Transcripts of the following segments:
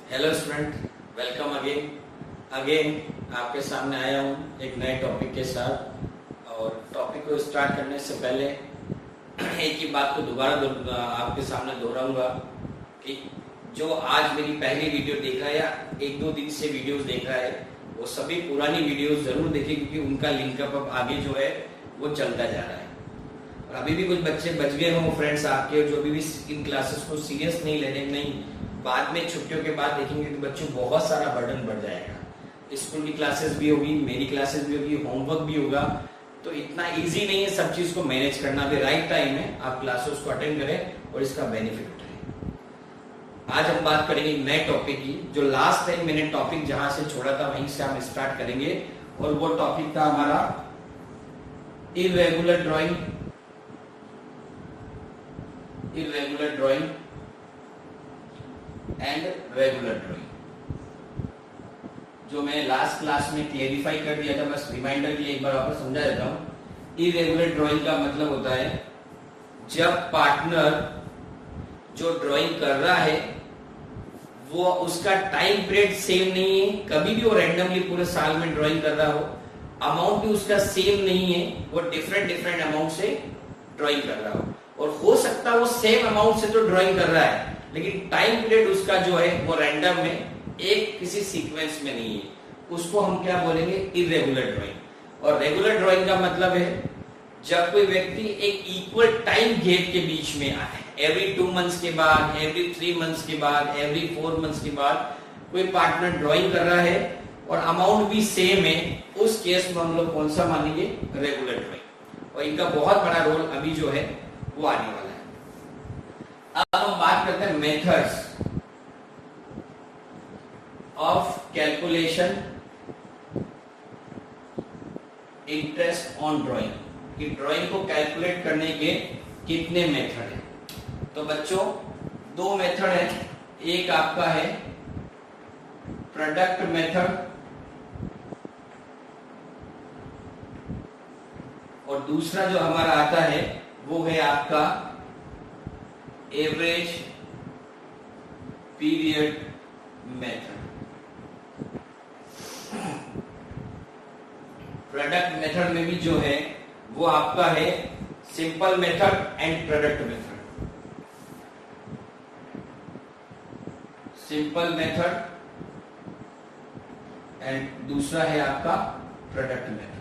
Hello student, welcome again आपके सामने आया हूँ एक नए टॉपिक के साथ। और टॉपिक को स्टार्ट करने से पहले एक ही बात को दोबारा आपके सामने दोहराऊंगा कि जो आज मेरी पहली वीडियो देख रहा है या एक दो दिन से वीडियोस देख रहा है, वो सभी पुरानी वीडियोस जरूर देखें, क्योंकि उनका लिंकअप अब आगे जो है वो चलता जा रहा है। और अभी भी कुछ बच्चे बच गए हों फ्रेंड्स आपके, जो अभी भी इन क्लासेस को सीरियस नहीं लेने, नहीं बाद में छुट्टियों के बाद देखेंगे कि बच्चों बहुत सारा बर्डन बढ़ जाएगा। स्कूल की क्लासेस भी होगी, मेरी क्लासेस भी होगी, होमवर्क भी होगा, तो इतना इजी नहीं है सब चीज को मैनेज करना। अभी राइट टाइम है, आप क्लासेस को अटेंड करें और इसका बेनिफिट उठाएं। आज हम बात करेंगे नए टॉपिक की। जो लास्ट टाइम मैंने टॉपिक जहां से छोड़ा था वहीं से हम स्टार्ट करेंगे, और वो टॉपिक था हमारा irregular drawing and regular drawing, जो मैं लास्ट क्लास में क्लेरिफाई कर दिया था। बस रिमाइंडर के लिए एक बार वापस समझा देता हूं। इरेगुलर ड्राइंग का मतलब होता है जब पार्टनर जो ड्राइंग कर रहा है वो उसका टाइम पीरियड सेम नहीं है, कभी भी वो रैंडमली पूरे साल में ड्राइंग कर रहा हो, अमाउंट भी उसका सेम नहीं है, वो डिफरेंट अमाउंट से ड्राइंग कर रहा हो, और हो सकता है वो सेम अमाउंट से तो ड्राइंग कर रहा है लेकिन टाइम पीरियड उसका जो है वो रैंडम में एक किसी सीक्वेंस में नहीं है, उसको हम क्या बोलेंगे? Irregular drawing. और रेगुलर ड्राइंग का मतलब है जब कोई व्यक्ति एक इक्वल टाइम गैप के बीच में आए, एवरी 2 मंथ्स के बाद, एवरी 3 मंथ्स के बाद, एवरी 4 मंथ्स के बाद कोई पार्टनर ड्राइंग कर रहा है और अमाउंट भी सेम है, उस केस में हम लोग कौन सा मानेंगे? Regular drawing. और इनका बहुत बड़ा रोल अभी जो है वो आने वाला है। अब हम बात करते हैं methods of calculation interest on drawing, कि ड्राइंग को कैलकुलेट करने के कितने मेथड हैं। तो बच्चों 2 मेथड है, एक आपका है प्रोडक्ट मेथड और दूसरा जो हमारा आता है वो है आपका average period method. Product method में भी जो है वो आपका है simple method and product method. Simple method and दूसरा है आपका प्रोडक्ट मेथड।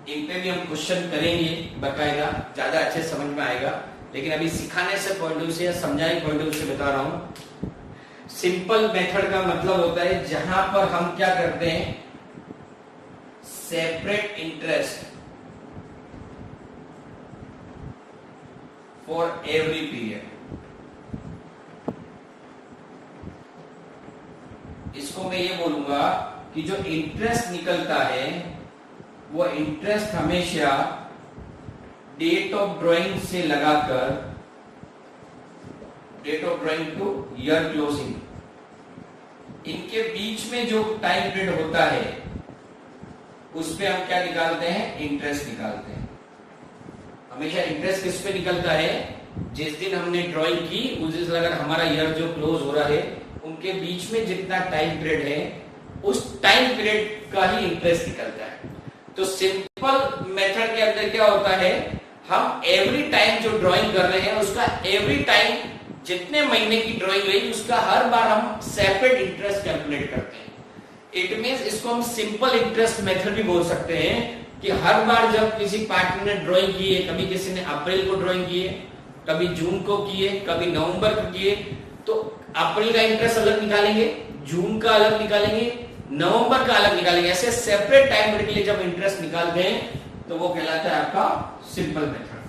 इन पे भी हम क्वेश्चन करेंगे बकायदा, ज्यादा अच्छे समझ में आएगा, लेकिन अभी सिखाने से पॉइंट ऑफ व्यू से या समझाने पॉइंट ऑफ व्यू से बता रहा हूं। सिंपल मेथड का मतलब होता है जहां पर हम क्या करते हैं, separate interest for every period. इसको मैं ये बोलूंगा कि जो इंटरेस्ट निकलता है वो इंटरेस्ट हमेशा डेट ऑफ ड्राइंग से लगाकर, date of drawing to year closing, इनके बीच में जो टाइम पीरियड होता है उस पे हम क्या निकालते हैं? इंटरेस्ट निकालते हैं। हमेशा इंटरेस्ट किस पे निकलता है? जिस दिन हमने ड्राइंग की उस दिन अगर हमारा ईयर जो क्लोज हो रहा है उनके बीच में जितना टाइम पीरियड है उस टाइम पीरियड का ही इंटरेस्ट निकलता है। तो सिंपल मेथड के अंदर क्या होता है, हम एवरी टाइम जो ड्राइंग कर रहे हैं उसका एवरी टाइम जितने महीने की ड्राइंग रही उसका हर बार हम सेपरेट इंटरेस्ट कैलकुलेट करते हैं। इट मींस इसको हम सिंपल इंटरेस्ट मेथड भी बोल सकते हैं कि हर बार जब किसी पार्टनर ने ड्राइंग की है, कभी किसी ने अप्रैल को ड्राइंग की है, कभी जून को की है, कभी नवंबर को की है, तो अप्रैल का इंटरेस्ट अलग निकालेंगे, जून का अलग निकालेंगे, नवंबर का अलग निकालेंगे। ऐसे सेपरेट टाइम पीरियड के लिए जब इंटरेस्ट निकालते हैं तो वो कहलाता है आपका सिंपल मेथड।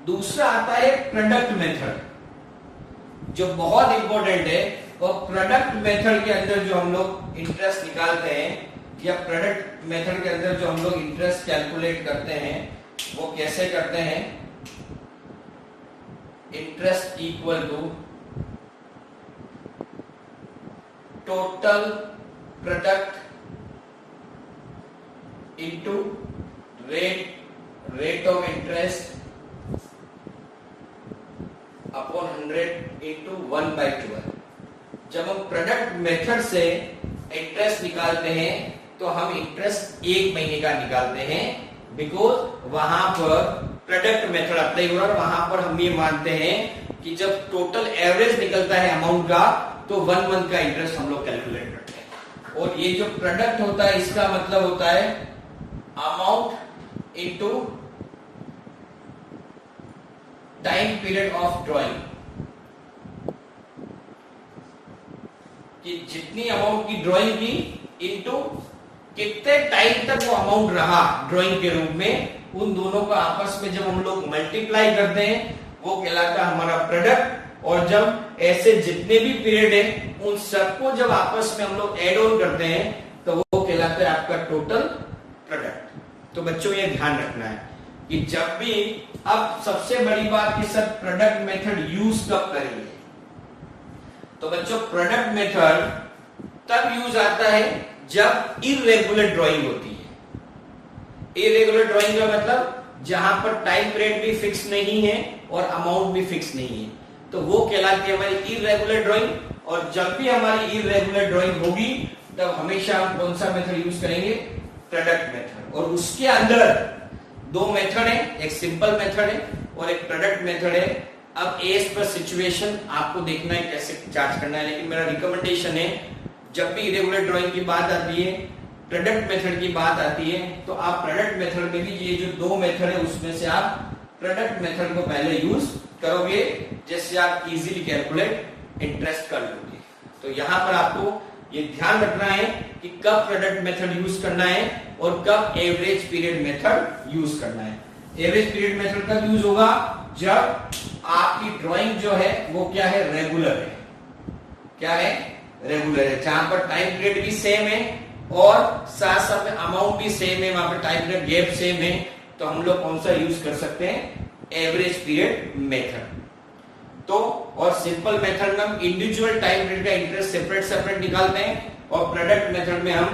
दूसरा आता है प्रोडक्ट मेथड, जो बहुत इंपॉर्टेंट है। और प्रोडक्ट मेथड के अंदर जो हम लोग इंटरेस्ट निकालते हैं या प्रोडक्ट मेथड के अंदर जो हम लोग इंटरेस्ट कैलकुलेट करते हैं वो कैसे करते हैं? Interest equal to total product into rate of interest upon 100 into 1/12। जब हम प्रोडक्ट मेथड से इंटरेस्ट निकालते हैं तो हम इंटरेस्ट 1 महीने का निकालते हैं, बिकॉज वहां पर प्रोडक्ट मेथड अप्लाई हो रहा है, वहां पर हम ये मानते हैं कि जब टोटल एवरेज निकलता है अमाउंट का तो 1 मंथ का इंटरेस्ट हम लोग कैलकुलेट करते हैं। और ये जो प्रोडक्ट होता है इसका मतलब होता है amount into time period of drawing, कि जितनी अमाउंट की ड्राइंग की इनटू कितने टाइम तक वो अमाउंट रहा ड्राइंग के रूप में, उन दोनों का आपस में जब हम लोग मल्टीप्लाई करते हैं वो कहलाता है हमारा प्रोडक्ट। और जब ऐसे जितने भी पीरियड है उन सबको जब आपस में हम लोग एड ऑन करते हैं तो वो कहलाता है आपका टोटल प्रोडक्ट। तो बच्चों ये ध्यान रखना है कि जब भी, अब सबसे बड़ी बात कि सर प्रोडक्ट मेथड यूज कब करेंगे, तो बच्चों प्रोडक्ट मेथड तब यूज आता है जब इरेगुलर ड्राइंग होती है। इरेगुलर ड्राइंग का मतलब जहां पर टाइम पीरियड भी फिक्स नहीं है और अमाउंट भी फिक्स नहीं है, तो वो कहलाती है हमारी इरेगुलर ड्राइंग। और जब भी हमारी इरेगुलर ड्राइंग होगी तब हमेशा हम कौन सा मेथड यूज करेंगे, प्रोडक्ट मेथड। और उसके अंदर दो मेथड है, एक सिंपल मेथड है और एक प्रोडक्ट मेथड है। अब एज पर सिचुएशन आपको देखना है कैसे चार्ज करना है, लेकिन मेरा रिकमेंडेशन है जब भी इरेगुलर ड्राइंग की बात आती है, प्रोडक्ट मेथड की बात आती है, तो आप प्रोडक्ट मेथड में भी ये जो दो मेथड है उसमें से आप प्रोडक्ट मेथड को पहले यूज करोगे, जिससे आप इजीली कैलकुलेट इंटरेस्ट कर लोगे। तो यहां पर आपको ये ध्यान रखना है कि कब प्रोडक्ट मेथड यूज करना है और कब एवरेज पीरियड मेथड यूज करना है। एवरेज पीरियड मेथड कब यूज होगा, जब आपकी ड्राइंग जो है वो क्या है, रेगुलर है। क्या है, रेगुलर है, जहां पर टाइम पीरियड भी सेम है और साथ साथ में अमाउंट भी सेम है, वहां पर टाइम पीरियड गैप सेम है, तो हम लोग कौन सा यूज कर सकते हैं, एवरेज पीरियड मेथड। तो और सिंपल मेथड में हम इंडिविजुअल टाइम पीरियड का इंटरेस्ट सेपरेट सेपरेट निकालते हैं, और प्रोडक्ट मेथड में हम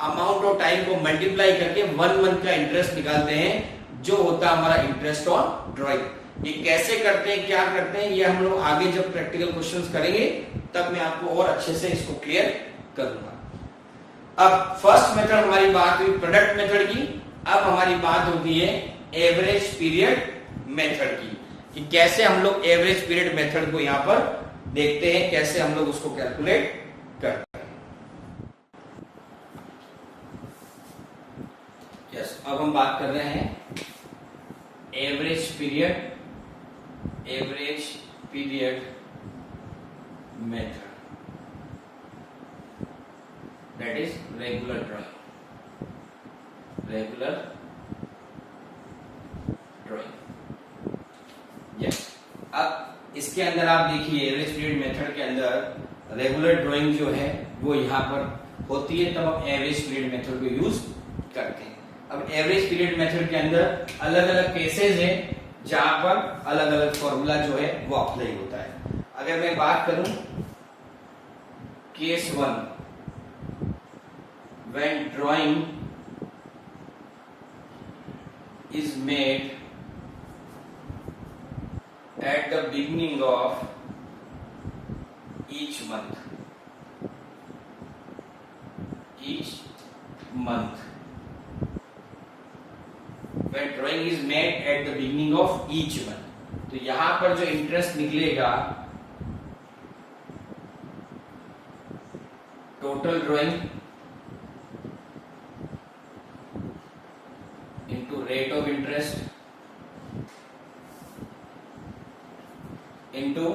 अमाउंट और टाइम को मल्टीप्लाई करके 1 मंथ का इंटरेस्ट निकालते हैं, जो होता है हमारा इंटरेस्ट ऑन ड्राइंग। ये कैसे करते हैं, क्या करते हैं, ये हम लोग आगे जब प्रैक्टिकल क्वेश्चंस करेंगे तब मैं आपको और अच्छे से इसको क्लियर करूंगा। अब फर्स्ट मेथड हमारी बात हुई प्रोडक्ट मेथड की, अब हमारी बात होती है एवरेज पीरियड मेथड की, कि कैसे हम लोग एवरेज पीरियड मेथड को यहां पर देखते हैं, कैसे हम लोग उसको कैलकुलेट करते हैं। यस, अब हम बात कर रहे हैं average period method, that is regular drawing. Yes, अब इसके अंदर आप देखिए एवरेज पीरियड मेथड के अंदर रेगुलर ड्राइंग जो है वो यहां पर होती है, तब हम एवरेज पीरियड मेथड को यूज करते हैं। अब एवरेज पीरियड मेथड के अंदर अलग अलग केसेस है जहां पर अलग अलग फॉर्मूला जो है वो अप्लाई होता है। अगर मैं बात करूं case 1, when drawing is made at the beginning of each month, when drawing is made at the beginning of each month, तो यहां पर जो इंटरेस्ट निकलेगा total drawing into rate of interest into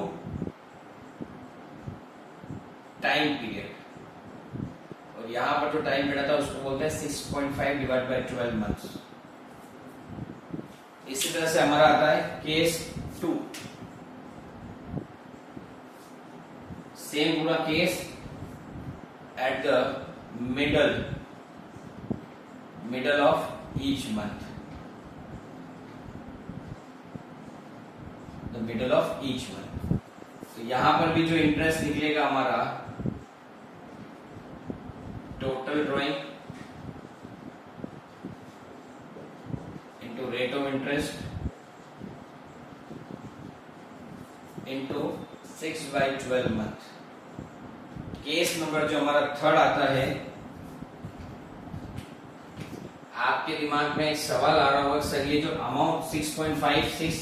time period, और यहां पर जो time period था उसको बोलते हैं 6.5 डिवाइड बाय 12 मंथ्स। इसी तरह से हमारा आता है केस 2, सेम पूरा case at the middle of each month, the middle of each month। तो यहां पर भी जो इंटरेस्ट निकलेगा हमारा total drawing into rate of interest into 6/12 month. Case number जो हमारा थर्ड आता है, आपके दिमाग में एक सवाल आ रहा होगा, सर ये जो अमाउंट 6.56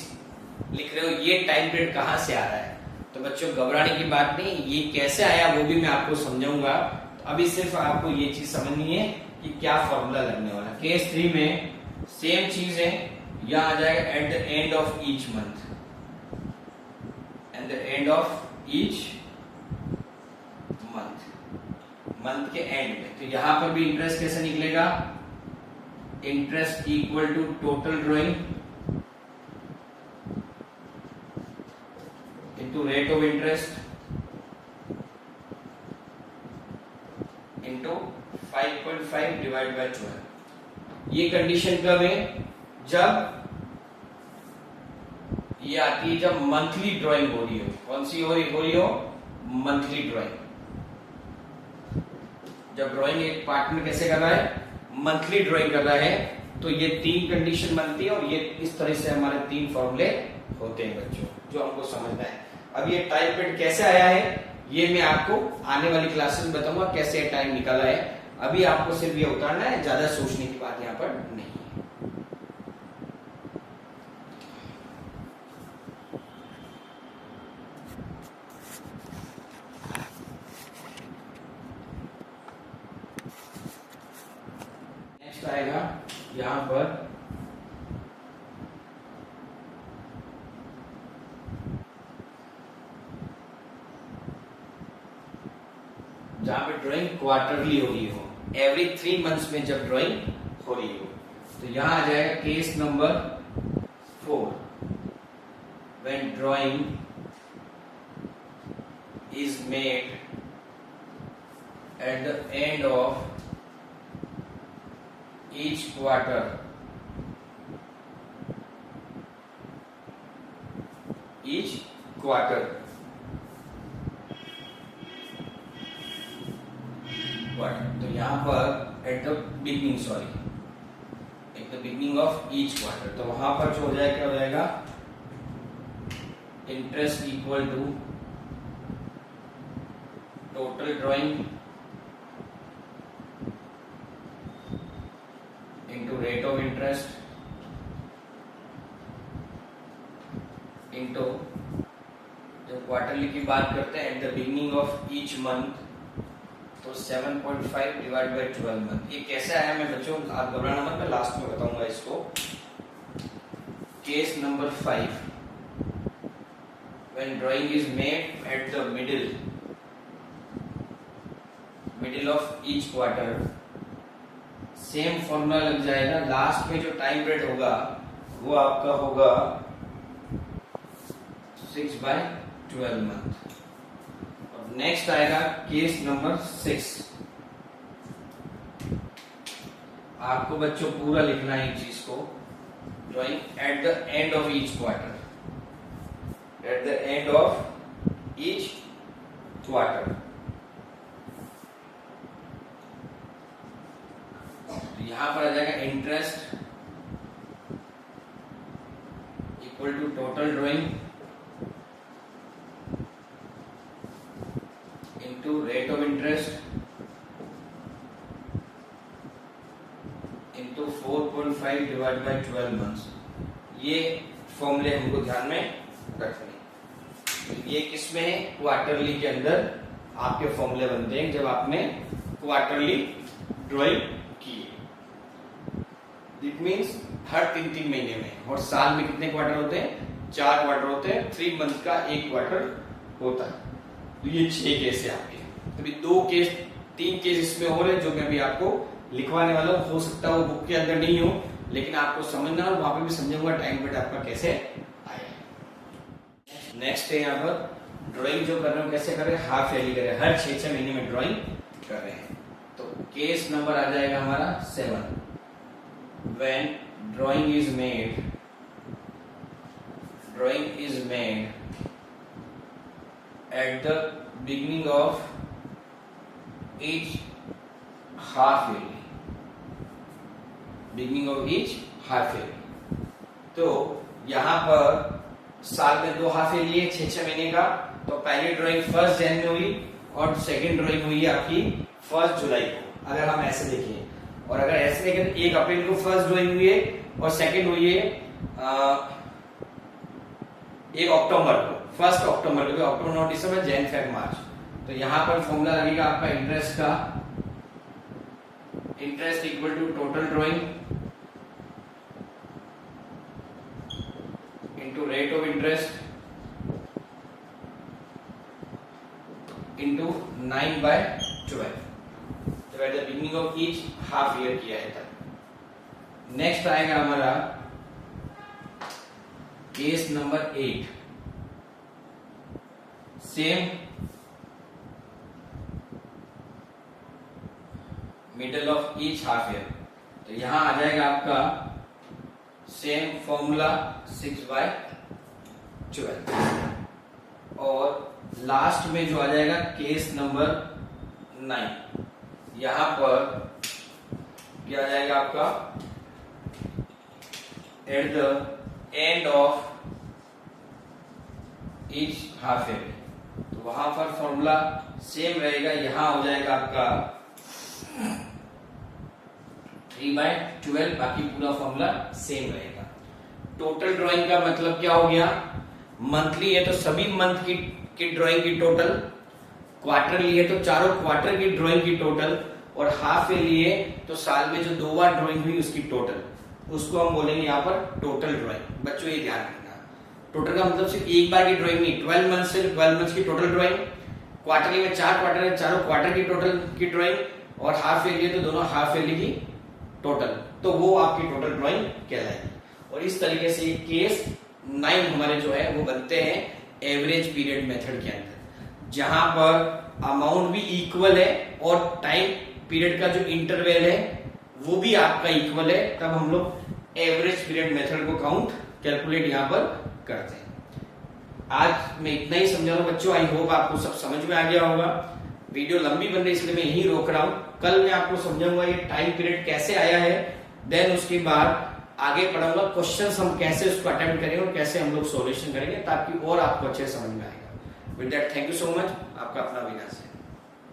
लिख रहे हो, ये टाइम पीरियड कहाँ से आ रहा है? तो बच्चों घबराने की बात नहीं, ये कैसे आया वो भी मैं आपको समझाऊंगा। अभी सिर्फ आपको ये चीज समझनी है कि क्या फॉर्मूला लगने वाला। केस 3 में सेम चीज है, यहां आ जाएगा at the end of each month, at the end of each month के एंड में। तो यहां पर भी इंटरेस्ट कैसे निकलेगा? Interest equal to total drawing into rate of interest into 5.5 divide by 12। ये कंडीशन कब है? जब ये आती है जब मंथली ड्राइंग हो रही हो। कौन सी हो रही हो? Monthly drawing. जब ड्राइंग एक पार्टनर कैसे कर रहा है? मंथली ड्राइंग कर रहा है। तो ये 3 कंडीशन बनती है और ये इस तरह से हमारे 3 फॉर्मूले होते हैं बच्चों, जो हमको समझना है। अब ये टाइम पीरियड कैसे आया है ये मैं आपको आने वाली क्लासेस में बताऊंगा, कैसे टाइम निकला है। अभी आपको सिर्फ ये उतारना है, ज्यादा सोचने की बात यहाँ पर नहीं है। नेक्स्ट आएगा यहां पर जहां पे ड्राइंग क्वार्टरली हो रही हो, एवरी 3 मंथ्स में जब ड्राइंग हो रही हो। तो यहां आ जाएगा case number 4, when drawing is made at the end of each quarter, each quarter तो यहां पर at the beginning, at the beginning of each quarter, तो वहां पर जो हो जाएगा, क्या हो जाएगा? Interest equal to total drawing into rate of interest into, जब क्वार्टरली की बात करते हैं at the beginning of each month, तो 7.5 डिवाइड बाय 12 मंथ। ये कैसे आया मैं बच्चों, आप घबराना मत, मैं लास्ट में बताऊंगा इसको। Case number 5, when drawing is made at the middle of each quarter, same formula लग जाएगा। लास्ट में जो टाइम पीरियड होगा वो आपका होगा 6/12 मंथ। नेक्स्ट आएगा केस नंबर 6। आपको बच्चों पूरा लिखना है इस चीज को, drawing at the end of each quarter, at the end of each quarter. यहां पर आ जाएगा interest equal to total drawing into rate of interest into 4.5 divide by 12 months. ये फॉर्मूले हमको ध्यान में रखने। ये किसमें है? क्वार्टरली के अंदर आपके फॉर्मूले बनते हैं जब आपने क्वार्टरली ड्राइंग की। इट मीन्स हर 3-3 महीने में, और साल में कितने क्वार्टर होते हैं? 4 क्वार्टर होते हैं। 3 मंथ का 1 क्वार्टर होता है। तो ये 6 केस है आपके। अभी 3 केस इसमें हो रहे हैं जो मैं अभी आपको लिखवाने वाला हूं। हो सकता है वो बुक के अंदर नहीं हो, लेकिन आपको समझना हो, वहां पे भी समझूंगा टाइम पीरियड आपका कैसे आया। नेक्स्ट है यहाँ पर ड्राइंग जो कर रहे हो कैसे कर रहे हैं? हाफ ईयरली कर रहे हैं, हर 6-6 महीने में ड्राइंग कर रहे हैं। तो केस नंबर आ जाएगा हमारा 7, when drawing is made at the beginning of each half yearly, तो यहां पर साल में 2 हाफ ईयर लिए 6-6 महीने का, तो पहली ड्राइंग 1 जनवरी में हुई और सेकंड ड्राइंग हुई आपकी 1 जुलाई को, अगर हम ऐसे देखें। और अगर ऐसे देखें तो 1 अप्रैल को फर्स्ट ड्राइंग हुई है और सेकंड हुई है 1 अक्टूबर को, 1 अक्टूबर को, अक्टूबर नवंबर दिसंबर जैन फेब मार्च। तो यहां पर फॉर्मूला लगेगा आपका इंटरेस्ट का, interest equal to total drawing into rate of interest into 9/12, तो at the beginning of each half year किया है तब। नेक्स्ट आएगा हमारा case number 8, same middle of each half year, तो यहां आ जाएगा आपका सेम फॉर्मूला 6/12, और लास्ट में जो आ जाएगा केस नंबर 9, यहां पर क्या आ जाएगा आपका eight the end of each half year, तो वहां पर फॉर्मूला सेम रहेगा, यहां हो जाएगा आपका 3/12, बाकी पूरा फॉर्मूला सेम रहेगा। टोटल ड्राइंग का मतलब क्या हो गया, मंथली है तो सभी मंथ की ड्राइंग की टोटल, क्वार्टरली है तो चारों क्वार्टर की ड्राइंग की टोटल, और हाफ ईयरली है तो साल में जो 2 बार ड्राइंग हुई उसकी टोटल, उसको हम बोलेंगे यहाँ पर टोटल ड्राइंग। बच्चों ये ध्यान रखना, टोटल का मतलब सिर्फ एक बार की ड्राइंग नहीं, 12 मंथ से 12 मंथ की टोटल ड्राइंग, क्वार्टरली में 4 क्वार्टर है, चारों क्वार्टर की टोटल की ड्राइंग, और हाफ ईयरली है तो दोनों हाफ ईयरली की टोटल, तो वो आपकी टोटल ड्राइंग कहलाएगी। और इस तरीके से केस 9 हमारे जो है वो बनते हैं एवरेज पीरियड मेथड के अंदर, जहां पर अमाउंट भी इक्वल है और टाइम पीरियड का जो इंटरवल है वो भी आपका इक्वल है, तब हम लोग एवरेज पीरियड मेथड को काउंट कैलकुलेट यहां पर करते हैं। आज मैं इतना ही समझा रहा हूं बच्चों, आई होप आपको सब समझ में आ गया होगा। वीडियो लंबी बन रही इसलिए मैं यही रोक रहा हूं, कल मैं आपको समझाऊंगा ये टाइम पीरियड कैसे आया है, देन उसके बाद आगे पढ़ाऊंगा क्वेश्चंस हम कैसे उसको अटेम्प्ट करेंगे और कैसे हम लोग सॉल्यूशन करेंगे, ताकि और आपको अच्छे समझ में आएगा। With that thank you so much, आपका अपना विनाश है।